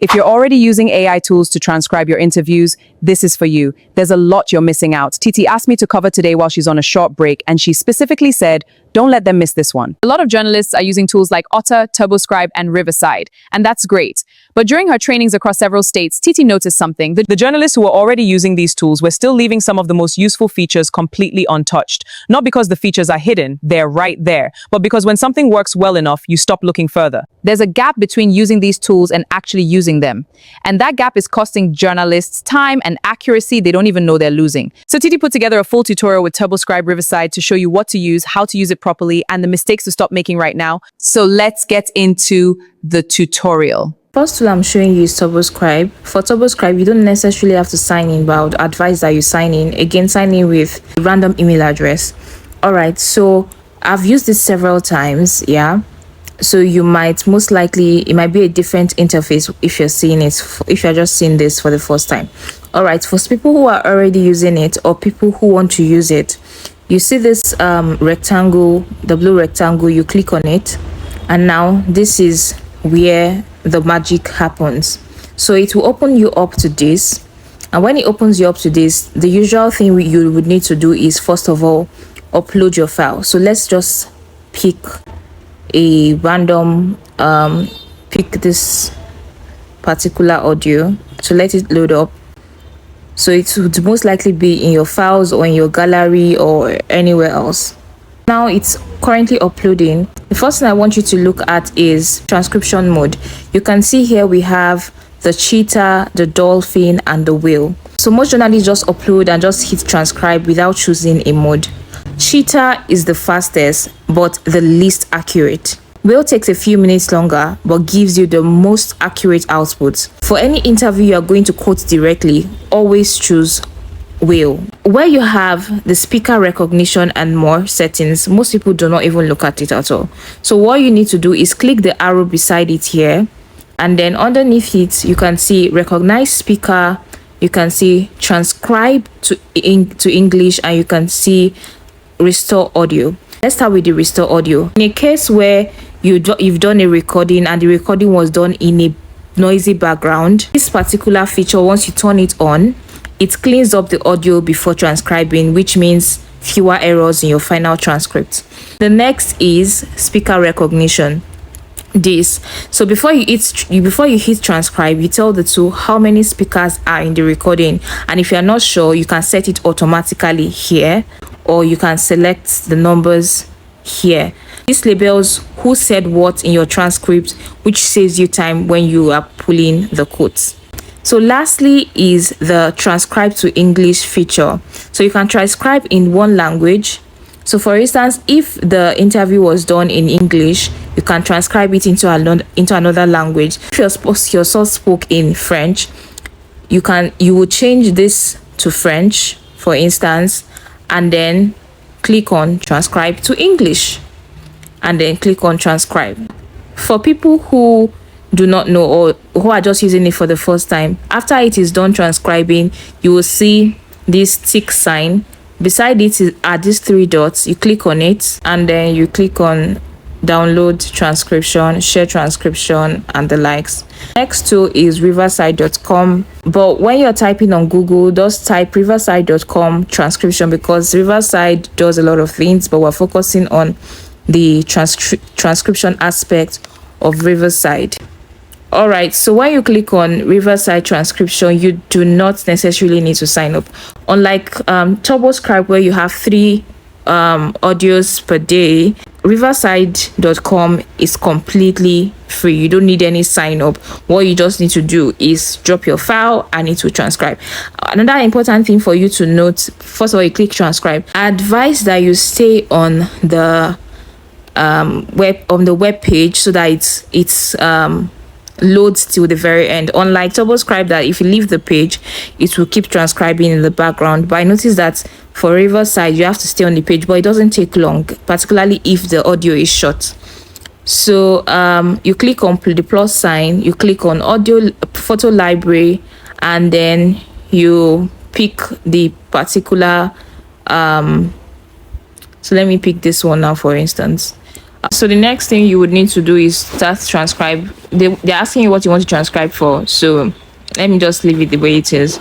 If you're already using AI tools to transcribe your interviews, this is for you. There's a lot you're missing out. Titi asked me to cover today while she's on a short break, and she specifically said, don't let them miss this one. A lot of journalists are using tools like Otter, TurboScribe, and Riverside, and that's great. But during her trainings across several states, Titi noticed something. The journalists who were already using these tools were still leaving some of the most useful features completely untouched. Not because the features are hidden, they're right there, but because when something works well enough, you stop looking further. There's a gap between using these tools and actually using them. And that gap is costing journalists time and accuracy they don't even know they're losing. So Titi put together a full tutorial with TurboScribe Riverside to show you what to use, how to use it properly, and the mistakes to stop making right now. So let's get into the tutorial. First tool I'm showing you is TurboScribe. For TurboScribe, you don't necessarily have to sign in, but I would advise that you sign in. Again, sign in with a random email address. Alright, so I've used this several times, yeah. So you might most likely, it might be a different interface if you're seeing it, if you're just seeing this for the first time. Alright, for people who are already using it or people who want to use it, you see this rectangle, the blue rectangle, you click on it, and now this is where the magic happens. So it will open you up to this, and when it opens you up to this, the usual thing you would need to do is first of all upload your file. So let's just pick a random pick this particular audio, so let it load up. So it would most likely be in your files or in your gallery or anywhere else. Now it's currently uploading. The first thing I want you to look at is transcription mode. You can see here we have the cheetah, the dolphin, and the whale. So most journalists just upload and just hit transcribe without choosing a mode. Cheetah is the fastest but the least accurate. Whale takes a few minutes longer but gives you the most accurate output. For any interview you are going to quote directly, always choose whale. Where you have the speaker recognition and more settings, most people do not even look at it at all. So what you need to do is click the arrow beside it here, and then underneath it you can see recognize speaker, you can see transcribe to English, and you can see restore audio. Let's start with the restore audio. In a case where you've done a recording and the recording was done in a noisy background, this particular feature, once you turn it on, it cleans up the audio before transcribing, which means fewer errors in your final transcript. The next is speaker recognition. So before you hit transcribe, you tell the tool how many speakers are in the recording, and if you're not sure, you can set it automatically here, or you can select the numbers here. This labels who said what in your transcript, which saves you time when you are pulling the quotes. So lastly is the transcribe to English feature. So you can transcribe in one language. So for instance, if the interview was done in English, you can transcribe it into another language. If your source spoke in French, you will change this to French, for instance, and then click on transcribe to English, and then click on transcribe. For people who do not know or who are just using it for the first time, after it is done transcribing, you will see this tick sign. Beside it are these three dots. You click on it, and then you click on download transcription, share transcription, and the likes. Next tool is riverside.com, but when you're typing on Google, just type riverside.com transcription, because Riverside does a lot of things, but we're focusing on the transcription aspect of Riverside. Alright, so when you click on Riverside transcription, you do not necessarily need to sign up. Unlike TurboScribe, where you have 3 audios per day, riverside.com is completely free. You don't need any sign up. What you just need to do is drop your file and it will transcribe. Another important thing for you to note, first of all, you click transcribe. I advise that you stay on the web page so that it's loads till the very end. Unlike TurboScribe, that if you leave the page, it will keep transcribing in the background. But I noticed that for Riverside, you have to stay on the page, but it doesn't take long, particularly if the audio is short. So you click on the plus sign, you click on audio photo library, and then you pick the particular so let me pick this one now, for instance. So the next thing you would need to do is start transcribe. They're asking you what you want to transcribe for. So let me just leave it the way it is.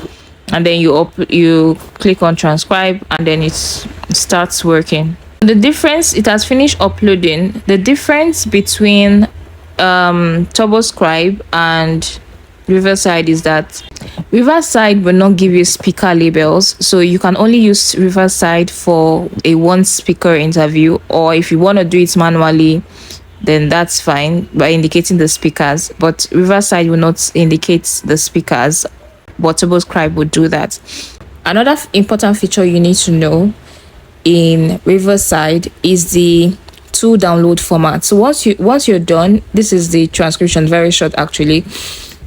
And then you click on transcribe, and then it starts working. The difference, it has finished uploading. The difference between TurboScribe and Riverside is that Riverside will not give you speaker labels, so you can only use Riverside for a one speaker interview, or if you want to do it manually, then that's fine by indicating the speakers, but Riverside will not indicate the speakers, but TurboScribe will do that. Another important feature you need to know in Riverside is the tool download format. So once you're done, this is the transcription, very short actually.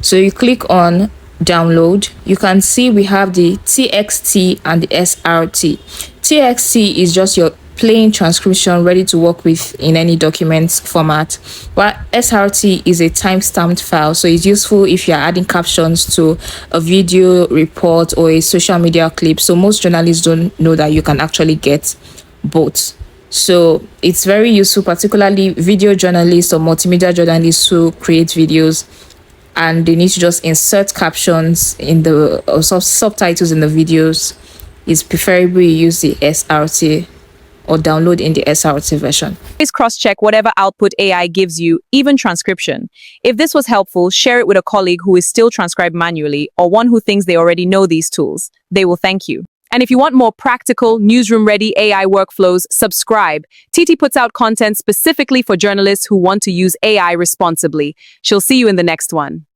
So you click on download. You can see we have the TXT and the SRT. TXT is just your plain transcription ready to work with in any document format, while SRT is a time-stamped file, so it's useful if you're adding captions to a video report or a social media clip. So most journalists don't know that you can actually get both. So it's very useful, particularly video journalists or multimedia journalists who create videos and they need to just insert captions in the or subtitles in the videos. It's preferable you use the SRT or download in the SRT version. Always cross-check whatever output AI gives you, even transcription. If this was helpful, share it with a colleague who is still transcribed manually or one who thinks they already know these tools. They will thank you. And if you want more practical, newsroom-ready AI workflows, subscribe. TT puts out content specifically for journalists who want to use AI responsibly. She'll see you in the next one.